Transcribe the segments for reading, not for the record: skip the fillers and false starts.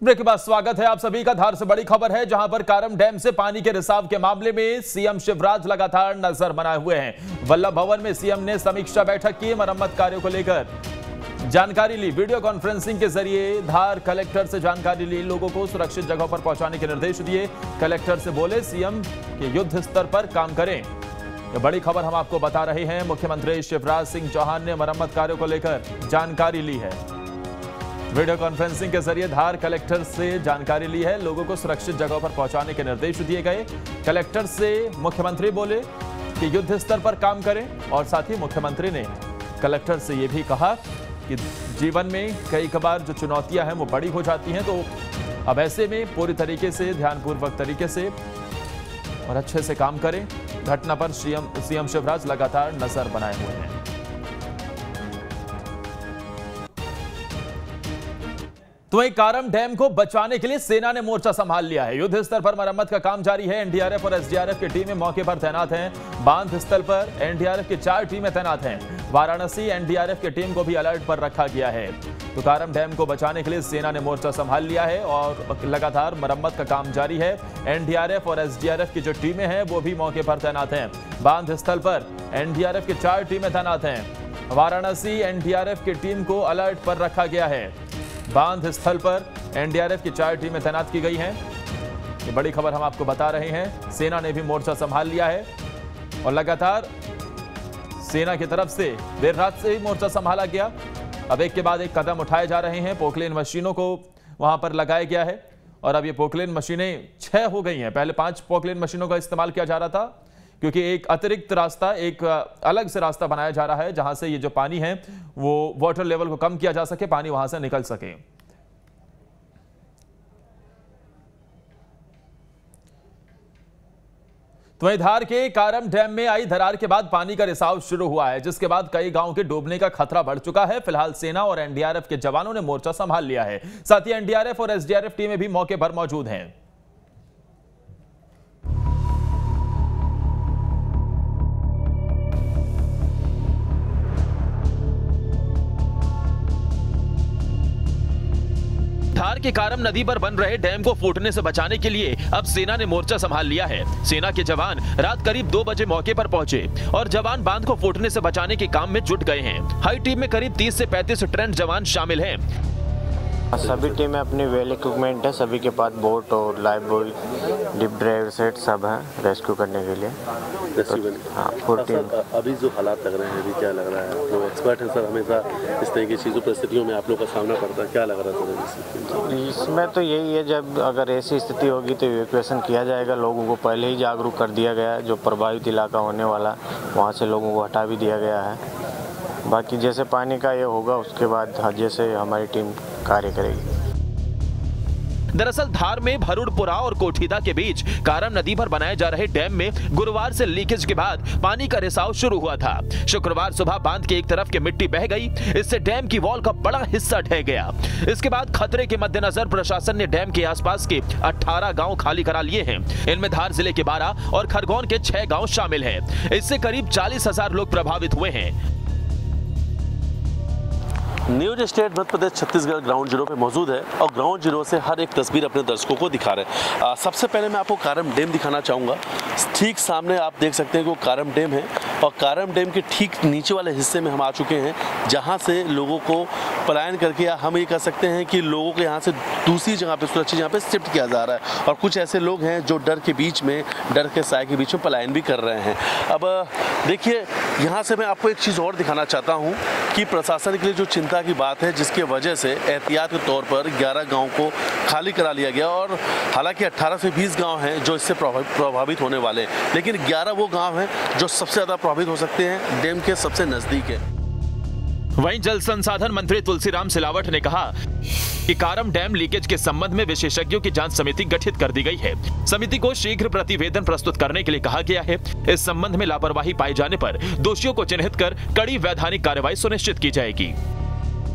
Break के बाद स्वागत है आप सभी का। धार से बड़ी खबर है, जहां पर कारम डैम से पानी के रिसाव के मामले में सीएम शिवराज लगातार नजर बनाए हुए हैं। वल्लभ भवन में सीएम ने समीक्षा बैठक की, मरम्मत कार्यों को लेकर जानकारी ली। वीडियो कॉन्फ्रेंसिंग के जरिए धार कलेक्टर से जानकारी ली, लोगों को सुरक्षित जगहों पर पहुंचाने के निर्देश दिए। कलेक्टर से बोले सीएम के युद्ध स्तर पर काम करें। यह बड़ी खबर हम आपको बता रहे हैं। मुख्यमंत्री शिवराज सिंह चौहान ने मरम्मत कार्यों को लेकर जानकारी ली है। वीडियो कॉन्फ्रेंसिंग के जरिए धार कलेक्टर से जानकारी ली है, लोगों को सुरक्षित जगहों पर पहुंचाने के निर्देश दिए गए। कलेक्टर से मुख्यमंत्री बोले कि युद्ध स्तर पर काम करें और साथ ही मुख्यमंत्री ने कलेक्टर से यह भी कहा कि जीवन में कई बार जो चुनौतियां हैं वो बड़ी हो जाती हैं, तो अब ऐसे में पूरी तरीके से ध्यानपूर्वक तरीके से और अच्छे से काम करें। घटना पर सीएम शिवराज लगातार नजर बनाए हुए हैं। तो वहीं कारम डैम को बचाने के लिए सेना ने मोर्चा संभाल लिया है। युद्ध स्तर पर मरम्मत का काम जारी है। एनडीआरएफ और एसडीआरएफ की टीमें मौके पर तैनात हैं। बांध स्थल पर एनडीआरएफ की 4 टीमें तैनात हैं। वाराणसी एनडीआरएफ की टीम को भी अलर्ट पर रखा गया है। तो कारम डैम को बचाने के लिए सेना ने मोर्चा संभाल लिया है और लगातार मरम्मत का काम जारी है। एनडीआरएफ और एसडीआरएफ की जो टीमें हैं वो भी मौके पर तैनात हैं। बांध स्थल पर एनडीआरएफ की 4 टीमें तैनात हैं। वाराणसी एनडीआरएफ की टीम को अलर्ट पर रखा गया है। बांध स्थल पर एनडीआरएफ की 4 टीमें तैनात की गई हैं। ये बड़ी खबर हम आपको बता रहे हैं। सेना ने भी मोर्चा संभाल लिया है और लगातार सेना की तरफ से देर रात से ही मोर्चा संभाला गया। अब एक के बाद एक कदम उठाए जा रहे हैं। पोकलेन मशीनों को वहां पर लगाया गया है और अब ये पोकलेन मशीनें 6 हो गई हैं। पहले 5 पोकलेन मशीनों का इस्तेमाल किया जा रहा था, क्योंकि एक अतिरिक्त रास्ता, एक अलग से रास्ता बनाया जा रहा है जहां से ये जो पानी है वो वाटर लेवल को कम किया जा सके, पानी वहां से निकल सके। तो वहीं धार के कारम डैम में आई दरार के बाद पानी का रिसाव शुरू हुआ है, जिसके बाद कई गांवों के डूबने का खतरा बढ़ चुका है। फिलहाल सेना और एनडीआरएफ के जवानों ने मोर्चा संभाल लिया है। साथ ही एनडीआरएफ और एसडीआरएफ टीमें भी मौके पर मौजूद हैं। धार के कारम नदी पर बन रहे डैम को फूटने से बचाने के लिए अब सेना ने मोर्चा संभाल लिया है। सेना के जवान रात करीब 2 बजे मौके पर पहुंचे और जवान बांध को फूटने से बचाने के काम में जुट गए हैं। हाई टीम में करीब 30 से 35 ट्रेंड जवान शामिल हैं। सभी टीमें अपनी वेल इक्विपमेंट है, सभी के पास बोट और life buoy, deep driver set सब है रेस्क्यू करने के लिए। हाँ, अभी जो हालात लग रहे हैं, अभी क्या लग रहा है? तो एक्सपर्ट है सर, हमेशा इस तरह की चीज़ों परिस्थितियों में आप लोग का सामना पड़ता है, क्या लग रहा है सर? इसमें तो यही है, जब अगर ऐसी स्थिति होगी तो इवैक्यूएशन किया जाएगा। लोगों को पहले ही जागरूक कर दिया गया है। जो प्रभावित इलाका होने वाला वहाँ से लोगों को हटा भी दिया गया है। बाकी जैसे पानी का ये होगा उसके बाद जैसे हमारी टीम कार्य करेगी। दरअसल धार में भरुड़पुरा और कोठीदा के बीच कारम नदी पर बनाए जा रहे डैम में गुरुवार से लीकेज के बाद पानी का रिसाव शुरू हुआ था। शुक्रवार सुबह बांध के एक तरफ की मिट्टी बह गई, इससे डैम की वॉल का बड़ा हिस्सा ढह गया। इसके बाद खतरे के मद्देनजर प्रशासन ने डैम के आसपास के 18 गांव खाली करा लिए हैं। इनमें धार जिले के 12 और खरगोन के 6 गाँव शामिल हैं। इससे करीब 40,000 लोग प्रभावित हुए हैं। News state Madhya Pradesh Chhattisgarh ground zero पे मौजूद है और ग्राउंड जीरो से हर एक तस्वीर अपने दर्शकों को दिखा रहे हैं। सबसे पहले मैं आपको कारम डैम दिखाना चाहूँगा। ठीक सामने आप देख सकते हैं कि वो कारम डैम है और कारम डैम के ठीक नीचे वाले हिस्से में हम आ चुके हैं, जहाँ से लोगों को पलायन करके, या हम ये कह सकते हैं कि लोगों को यहाँ से दूसरी जगह पे, सुरक्षित जगह पे शिफ्ट किया जा रहा है। और कुछ ऐसे लोग हैं जो डर के बीच में, डर के साए के बीच में पलायन भी कर रहे हैं। अब देखिए, यहाँ से मैं आपको एक चीज़ और दिखाना चाहता हूँ कि प्रशासन के लिए जो चिंता की बात है, जिसके वजह से एहतियात के तौर पर 11 गाँव को खाली करा लिया गया। और हालांकि 18 से 20 गाँव हैं जो इससे प्रभावित होने वाले हैं, लेकिन 11 वो गाँव हैं जो सबसे ज़्यादा प्रभावित हो सकते हैं, डैम के सबसे नज़दीक है। वहीं जल संसाधन मंत्री तुलसीराम सिलावट ने कहा कि कारम डैम लीकेज के संबंध में विशेषज्ञों की जांच समिति गठित कर दी गई है। समिति को शीघ्र प्रतिवेदन प्रस्तुत करने के लिए कहा गया है। इस संबंध में लापरवाही पाए जाने पर दोषियों को चिन्हित कर कड़ी वैधानिक कार्रवाई सुनिश्चित की जाएगी।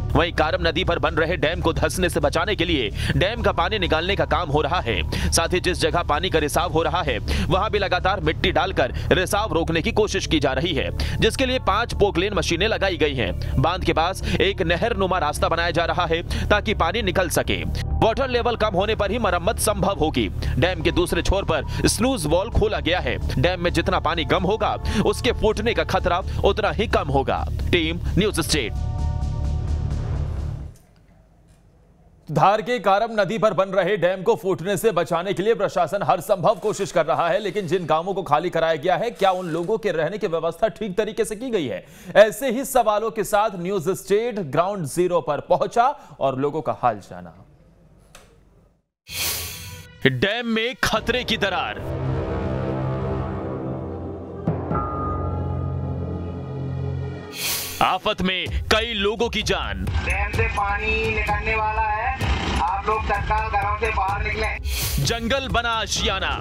वहीं कारम नदी पर बन रहे डैम को धंसने से बचाने के लिए डैम का पानी निकालने का काम हो रहा है। साथ ही जिस जगह पानी का रिसाव हो रहा है वहां भी लगातार मिट्टी डालकर रिसाव रोकने की कोशिश की जा रही है, जिसके लिए 5 पोकलेन मशीनें लगाई गई हैं। बांध के पास एक नहर नुमा रास्ता बनाया जा रहा है ताकि पानी निकल सके। वाटर लेवल कम होने पर ही मरम्मत संभव होगी। डैम के दूसरे छोर पर स्लूज वॉल खोला गया है। डैम में जितना पानी कम होगा उसके फूटने का खतरा उतना ही कम होगा। Team news state. धार के कारम नदी पर बन रहे डैम को फूटने से बचाने के लिए प्रशासन हर संभव कोशिश कर रहा है, लेकिन जिन गांवों को खाली कराया गया है, क्या उन लोगों के रहने की व्यवस्था ठीक तरीके से की गई है? ऐसे ही सवालों के साथ न्यूज़ स्टेट ग्राउंड जीरो पर पहुंचा और लोगों का हाल जाना। डैम में खतरे की दरार। आफत में कई लोगों की जान। डैम से पानी निकलने वाला है, आप लोग तत्काल घरों से बाहर निकलें। जंगल बना आशियाना।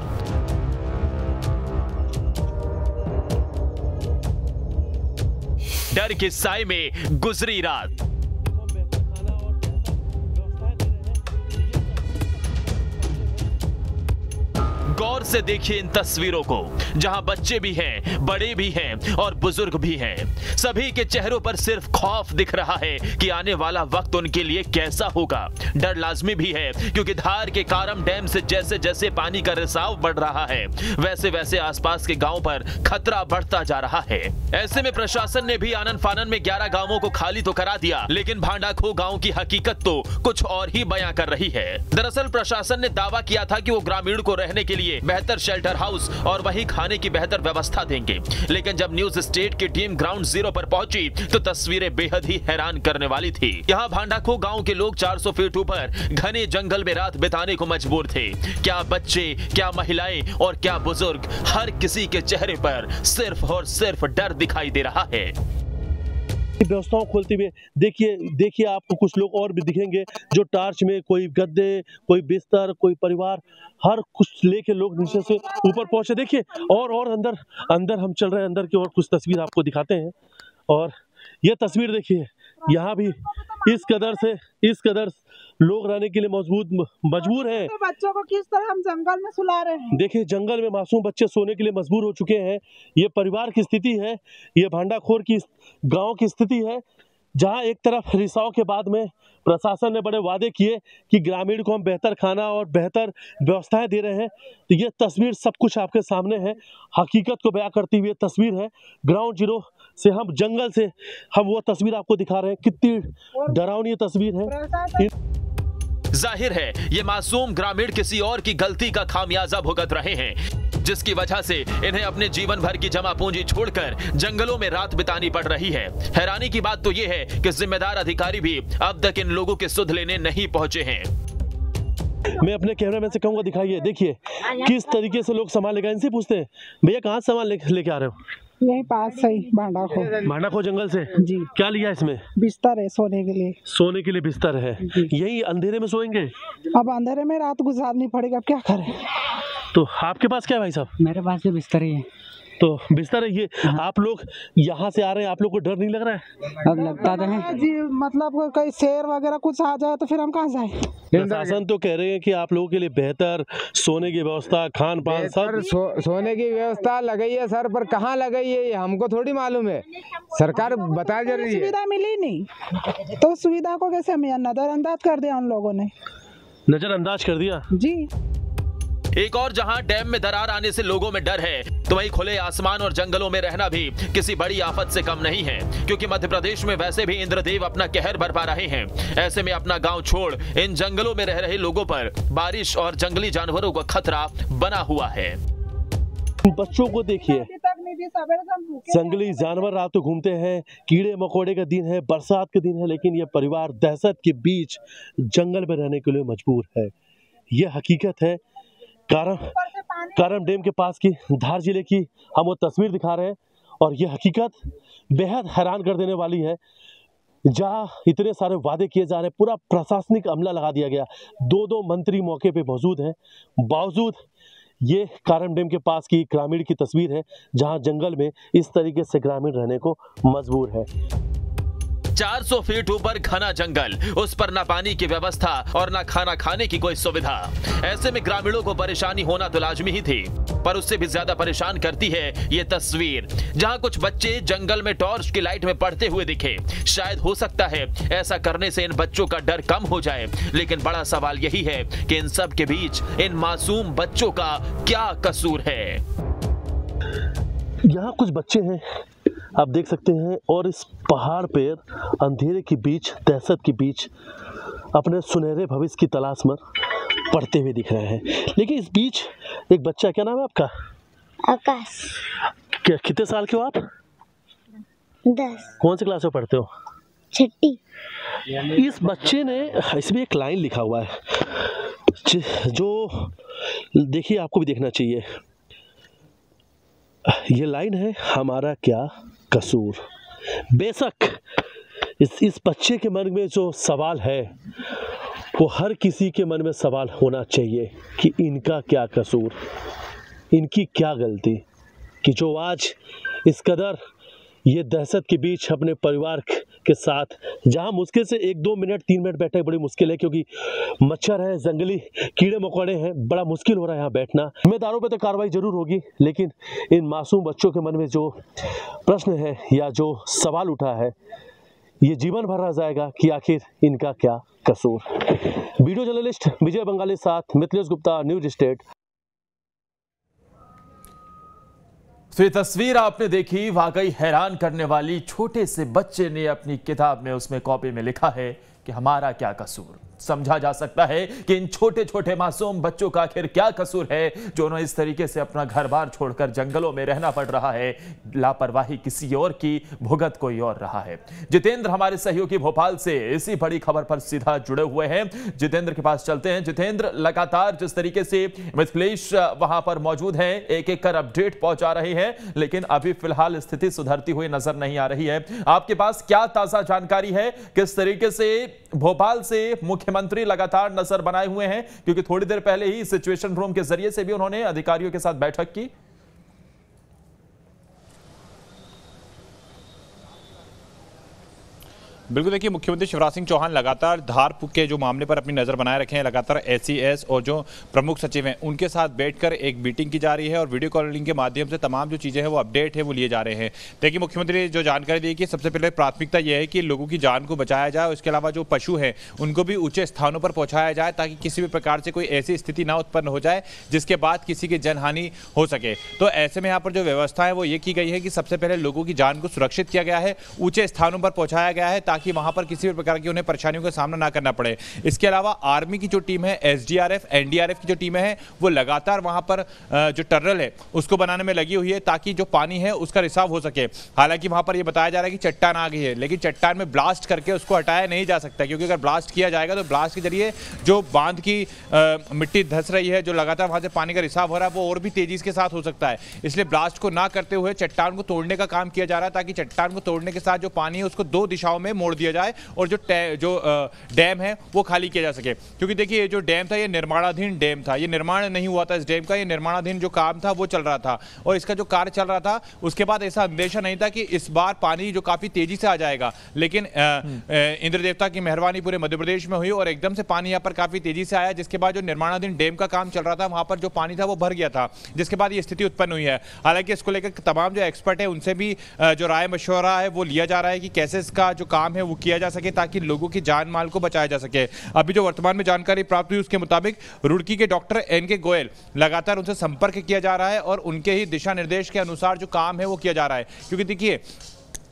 डर के साए में गुजरी रात। गौर से देखिए इन तस्वीरों को, जहां बच्चे भी हैं, बड़े भी हैं और बुजुर्ग भी हैं। सभी के चेहरों पर सिर्फ खौफ दिख रहा है कि आने वाला वक्त उनके लिए कैसा होगा। डर लाजमी भी है क्योंकि धार के कारम डैम से जैसे जैसे पानी का रिसाव बढ़ रहा है वैसे वैसे आसपास के गांव पर खतरा बढ़ता जा रहा है। ऐसे में प्रशासन ने भी आनन फानन में 11 गांवों को खाली तो करा दिया, लेकिन भांडाखो गांव की हकीकत तो कुछ और ही बयां कर रही है। दरअसल प्रशासन ने दावा किया था कि वो ग्रामीण को रहने के लिए बेहतर शेल्टर हाउस और वहीं खाने की बेहतर व्यवस्था देंगे, लेकिन जब न्यूज़ स्टेट की टीम ग्राउंड जीरो पर पहुंची तो तस्वीरें बेहद ही हैरान करने वाली थी। यहाँ भांडाखो गांव के लोग 400 फीट ऊपर घने जंगल में रात बिताने को मजबूर थे। क्या बच्चे, क्या महिलाएं और क्या बुजुर्ग, हर किसी के चेहरे पर सिर्फ और सिर्फ डर दिखाई दे रहा है। व्यवस्थाओं खोलते हुए देखिए आपको कुछ लोग और भी दिखेंगे जो टार्च में, कोई गद्दे, कोई बिस्तर, कोई परिवार, हर कुछ लेके लोग नीचे से ऊपर पहुंचे। देखिए और अंदर हम चल रहे हैं, अंदर की और कुछ तस्वीर आपको दिखाते हैं। और ये तस्वीर देखिए, यहाँ भी इस कदर लोग रहने के लिए मजबूर हैं। बच्चों को किस तरह हम जंगल में सुला रहे हैं। देखिए जंगल में मासूम बच्चे सोने के लिए मजबूर हो चुके हैं। ये परिवार की स्थिति है, ये भांडाखोर की गांव की स्थिति है, जहां एक तरफ रिसाव के बाद में प्रशासन ने बड़े वादे किए कि ग्रामीण को हम बेहतर खाना और बेहतर व्यवस्थाएं दे रहे हैं। तो ये तस्वीर सब कुछ आपके सामने है, हकीकत को बयां करती हुई तस्वीर है। ग्राउंड जीरो से हम जंगल से हम वो तस्वीर आपको दिखा रहे हैं, कितनी डरावनी तस्वीर है। जाहिर है ये मासूम ग्रामीण किसी और की गलती का खामियाजा भुगत रहे हैं, जिसकी वजह से इन्हें अपने जीवन भर की जमा पूंजी छोड़कर जंगलों में रात बितानी पड़ रही है। हैरानी की बात तो ये है कि जिम्मेदार अधिकारी भी अब तक इन लोगों के सुध लेने नहीं पहुंचे हैं। मैं अपने कैमरामैन से कहूंगा दिखाइए, देखिए किस तरीके से लोग सामान लेकर, इनसे पूछते हैं भैया कहाँ सामान लेके आ रहे हो? यही पास से ही भांडाखो जंगल से जी। क्या लिया इसमें? बिस्तर है सोने के लिए बिस्तर है। यही अंधेरे में सोएंगे? अब अंधेरे में रात गुजारनी पड़ेगी, अब क्या करें। तो आपके पास क्या है भाई साहब? मेरे पास भी बिस्तर ही है। तो बिस्तर है ये। आप लोग यहाँ से आ रहे हैं, आप लोग को डर नहीं लग रहा है? अब लगता तो है जी, मतलब कहीं शेर वगैरह कुछ आ जाए तो फिर हम कहाँ जाए। प्रशासन तो कह रहे हैं कि आप लोगों के लिए बेहतर सोने की व्यवस्था, खान पान सब। सोने की व्यवस्था लगाई है सर, पर कहाँ लगाई है ये हमको थोड़ी मालूम है। सरकार बता दे रही है। सुविधा मिली नहीं तो सुविधा को कैसे हमें नजरअंदाज कर दिया उन लोगों ने। नजरअंदाज कर दिया जी। एक और जहां डैम में दरार आने से लोगों में डर है, तो वहीं खुले आसमान और जंगलों में रहना भी किसी बड़ी आफत से कम नहीं है, क्योंकि मध्य प्रदेश में वैसे भी इंद्रदेव अपना कहर बरपा रहे हैं। ऐसे में अपना गांव छोड़ इन जंगलों में रह रहे लोगों पर बारिश और जंगली जानवरों का खतरा बना हुआ है। बच्चों को देखिए, जंगली जानवर रात को घूमते हैं, कीड़े मकोड़े का दिन है, बरसात के दिन है, लेकिन ये परिवार दहशत के बीच जंगल में रहने के लिए मजबूर है। ये हकीकत है। कारम डैम के पास की धार जिले की हम वो तस्वीर दिखा रहे हैं और ये हकीकत बेहद हैरान कर देने वाली है, जहां इतने सारे वादे किए जा रहे हैं, पूरा प्रशासनिक अमला लगा दिया गया, 2 मंत्री मौके पे मौजूद हैं, बावजूद ये कारम डैम के पास की ग्रामीण की तस्वीर है, जहां जंगल में इस तरीके से ग्रामीण रहने को मजबूर है। 400 फीट ऊपर घना जंगल, उस पर ना पानी की व्यवस्था और ना खाना खाने की कोई सुविधा। ऐसे में ग्रामीणों को परेशानी होना तो लाजमी ही थी, पर उससे भी ज्यादा परेशान करती है ये तस्वीर, जहां कुछ बच्चे जंगल में टॉर्च की लाइट में पढ़ते हुए दिखे। शायद हो सकता है ऐसा करने से इन बच्चों का डर कम हो जाए, लेकिन बड़ा सवाल यही है कि इन सब के बीच इन मासूम बच्चों का क्या कसूर है। यहाँ कुछ बच्चे हैं, आप देख सकते हैं, और इस पहाड़ पर अंधेरे के बीच, दहशत के बीच अपने सुनहरे भविष्य की तलाश में पढ़ते हुए दिख रहे हैं। लेकिन इस बीच एक बच्चा, क्या नाम है आपका? आकाश। क्या, कितने साल के हो आप? 10। कौन सी क्लास में पढ़ते हो? 6ठी। इस बच्चे ने, इसमें एक लाइन लिखा हुआ है जो देखिए, आपको भी देखना चाहिए। ये लाइन है, हमारा क्या कसूर। बेशक इस बच्चे के मन में जो सवाल है वो हर किसी के मन में सवाल होना चाहिए कि इनका क्या कसूर, इनकी क्या गलती कि जो आज इस कदर ये दहशत के बीच अपने परिवार के साथ, जहां मुश्किल से 1-2 मिनट 3 मिनट बैठना बड़ी मुश्किल है, क्योंकि मच्छर है, जंगली कीड़े मकोड़े हैं, बड़ा मुश्किल हो रहा है यहाँ बैठना। जिम्मेदारों पे तो कार्रवाई जरूर होगी, लेकिन इन मासूम बच्चों के मन में जो प्रश्न है या जो सवाल उठा है, ये जीवन भर रह जाएगा कि आखिर इनका क्या कसूर। वीडियो जर्नलिस्ट विजय बंगाली साथ मिथिलेश गुप्ता, न्यूज स्टेट। तो ये तस्वीर आपने देखी, वाकई हैरान करने वाली। छोटे से बच्चे ने अपनी किताब में, उसमें कॉपी में लिखा है कि हमारा क्या कसूर। समझा जा सकता है कि इन छोटे छोटे मासूम बच्चों का आखिर क्या कसूर है जो उन्हें इस तरीके से अपना घर बार छोड़कर जंगलों में रहना पड़ रहा है। लापरवाही किसी और की, भुगत कोई और रहा है। जितेंद्र हमारे सहयोगी भोपाल से इसी बड़ी खबर पर सीधा जुड़े हुए हैं। जितेंद्र के पास चलते हैं। जितेंद्र, लगातार जिस तरीके से मिथिलेश वहां पर मौजूद हैं, एक एक कर अपडेट पहुंचा रहे हैं, लेकिन अभी फिलहाल स्थिति सुधरती हुई नजर नहीं आ रही है। आपके पास क्या ताजा जानकारी है? किस तरीके से भोपाल से मुख्यमंत्री लगातार नजर बनाए हुए हैं, क्योंकि थोड़ी देर पहले ही सिचुएशन रूम के जरिए से भी उन्होंने अधिकारियों के साथ बैठक की। बिल्कुल, देखिए, मुख्यमंत्री शिवराज सिंह चौहान लगातार धार के जो मामले पर अपनी नज़र बनाए रखे हैं। लगातार SES और जो प्रमुख सचिव हैं उनके साथ बैठकर एक मीटिंग की जा रही है और वीडियो कॉलिंग के माध्यम से तमाम जो चीज़ें हैं वो अपडेट है वो लिए जा रहे हैं। देखिए, मुख्यमंत्री ने जो जानकारी दी कि सबसे पहले प्राथमिकता यह है कि लोगों की जान को बचाया जाए, उसके अलावा जो पशु हैं उनको भी ऊँचे स्थानों पर पहुँचाया जाए ताकि किसी भी प्रकार से कोई ऐसी स्थिति ना उत्पन्न हो जाए जिसके बाद किसी की जनहानि हो सके। तो ऐसे में यहाँ पर जो व्यवस्था है वो ये की गई है कि सबसे पहले लोगों की जान को सुरक्षित किया गया है, ऊँचे स्थानों पर पहुँचाया गया है ताकि वहाँ पर किसी भी प्रकार की उन्हें परेशानियों का सामना ना करना पड़े। इसके अलावा आर्मी की जो टीम है, SDRF, NDRF की जो टीमें हैं वो लगातार वहां पर जो टनल है उसको बनाने में लगी हुई है ताकि जो पानी है उसका रिसाव हो सके। हालांकि वहां पर यह बताया जा रहा है कि चट्टान आ गई है, लेकिन चट्टान में ब्लास्ट करके उसको हटाया नहीं जा सकता, क्योंकि अगर ब्लास्ट किया जाएगा तो ब्लास्ट के जरिए जो बांध की मिट्टी धंस रही है, जो लगातार वहां से पानी का रिसाव हो रहा है, वो और भी तेजी के साथ हो सकता है। इसलिए ब्लास्ट को ना करते हुए चट्टान को तोड़ने का काम किया जा रहा है ताकि चट्टान को तोड़ने के साथ जो पानी है उसको 2 दिशाओं में मोड़ दिया जाए और जो डैम है वो खाली किया जा सके। क्योंकि देखिए, ये जो डैम था ये निर्माणाधीन डैम था, ये निर्माण नहीं हुआ था इस डैम का, ये निर्माणाधीन जो काम था वो चल रहा था और इसका जो कार्य चल रहा था उसके बाद ऐसा अंदेशा नहीं था कि इस बार पानी जो काफी तेजी से आ जाएगा। लेकिन इंद्र देवता की मेहरबानी पूरे मध्य प्रदेश में हुई और एकदम से पानी यहाँ पर काफी तेजी से आया, जिसके बाद जो निर्माणाधीन डैम का काम चल रहा था वहां पर जो पानी था वो भर गया था, जिसके बाद ये स्थिति उत्पन्न हुई है। हालांकि इसको लेकर तमाम जो एक्सपर्ट है उनसे भी जो राय मशवरा है वो लिया जा रहा है कि कैसे इसका जो काम है वो किया जा सके ताकि लोगों की जान माल को बचाया जा सके। अभी जो वर्तमान में जानकारी प्राप्त हुई उसके मुताबिक रुड़की के डॉक्टर NK गोयल, लगातार उनसे संपर्क किया जा रहा है और उनके ही दिशा निर्देश के अनुसार जो काम है वो किया जा रहा है। क्योंकि देखिए,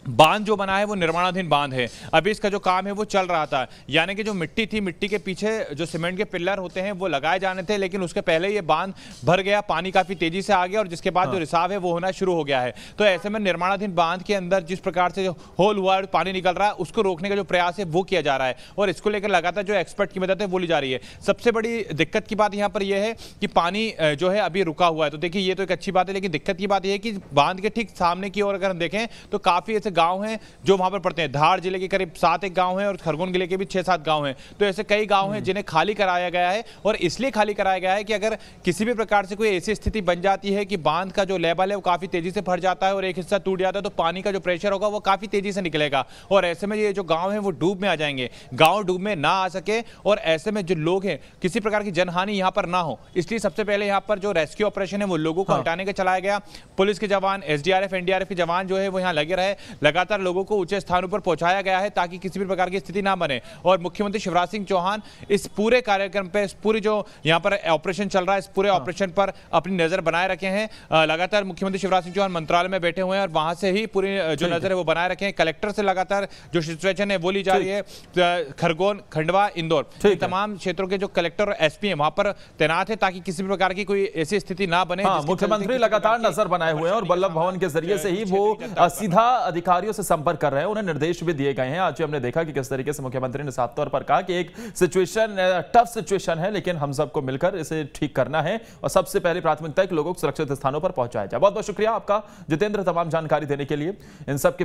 बांध जो बना है वो निर्माणाधीन बांध है, अभी इसका जो काम है वो चल रहा था, यानी कि जो मिट्टी थी, मिट्टी के पीछे जो सीमेंट के पिलर होते हैं वो लगाए जाने थे, लेकिन उसके पहले ये बांध भर गया, पानी काफी तेजी से आ गया और जिसके बाद जो रिसाव है वो होना शुरू हो गया है। तो ऐसे में निर्माणाधीन बांध के अंदर जिस प्रकार से जो होल हुआ है, पानी निकल रहा है, उसको रोकने का जो प्रयास है वो किया जा रहा है और इसको लेकर लगातार जो एक्सपर्ट की मदद है वो ली जा रही है। सबसे बड़ी दिक्कत की बात यहाँ पर यह है कि पानी जो है अभी रुका हुआ है, तो देखिए ये तो एक अच्छी बात है, लेकिन दिक्कत की बात यह है कि बांध के ठीक सामने की ओर अगर हम देखें तो काफी ऐसे गांव हैं जो वहां पर पड़ते हैं। धार जिले के करीब 7 गांव हैं और खरगोन जिले के भी 6-7 गांव हैं। तो ऐसे कई गांव हैं जिन्हें खाली कराया गया है, और इसलिए खाली कराया गया है कि अगर किसी भी प्रकार से कोई ऐसी स्थिति बन जाती है कि बांध का जो लेवल है वो काफी तेजी से भर जाता है और एक हिस्सा टूट जाता है, तो पानी का जो प्रेशर होगा वो काफी तेजी से निकलेगा, और ऐसे में ये जो गांव है वो डूब में आ जाएंगे। गांव डूब में ना आ सके और ऐसे में जो लोग हैं किसी प्रकार की जनहानि यहां पर ना हो, इसलिए सबसे पहले यहां पर जो रेस्क्यू ऑपरेशन है वो लोगों को हटाने का चलाया गया। पुलिस के जवान, एसडीआरएफ, एनडीआरएफ के जवान जो है वो यहां लगे रहे, लगातार लोगों को ऊंचे स्थानों पर पहुंचाया गया है ताकि किसी भी प्रकार की स्थिति ना बने। और मुख्यमंत्री शिवराज सिंह चौहान इस पूरे कार्यक्रम पे, इस पूरी जो यहां पर ऑपरेशन चल रहा है, इस पूरे ऑपरेशन पर अपनी नजर बनाए रखे हैं। लगातार मुख्यमंत्री शिवराज सिंह चौहान मंत्रालय में बैठे हुए हैं और वहां से ही पूरी जो नजर है वो बनाए रखे हैं। कलेक्टर से लगातार जो सिचुएशन है वो ली जा रही है। खरगोन, खंडवा, इंदौर, तमाम क्षेत्रों के जो कलेक्टर और एसपी हैं वहां पर तैनात है ताकि किसी भी प्रकार की कोई ऐसी स्थिति ना बने। मुख्यमंत्री लगातार नजर बनाए हुए हैं और वल्लभ भवन के जरिए से ही वो सीधा अधिकारियों से संपर्क कर रहे हैं, उन्हें निर्देश भी दिए गए हैं। आज हमने देखा कि किस तरीके से मुख्यमंत्री ने साफ तौर पर कहा कि एक सिचुएशन टफ सिचुएशन है, लेकिन हम सबको मिलकर इसे ठीक करना है और सबसे पहले प्राथमिकता है कि लोगों को सुरक्षित स्थानों पर पहुंचाया जाए। बहुत बहुत शुक्रिया आपका जितेंद्र, तमाम जानकारी देने के लिए। इन सब के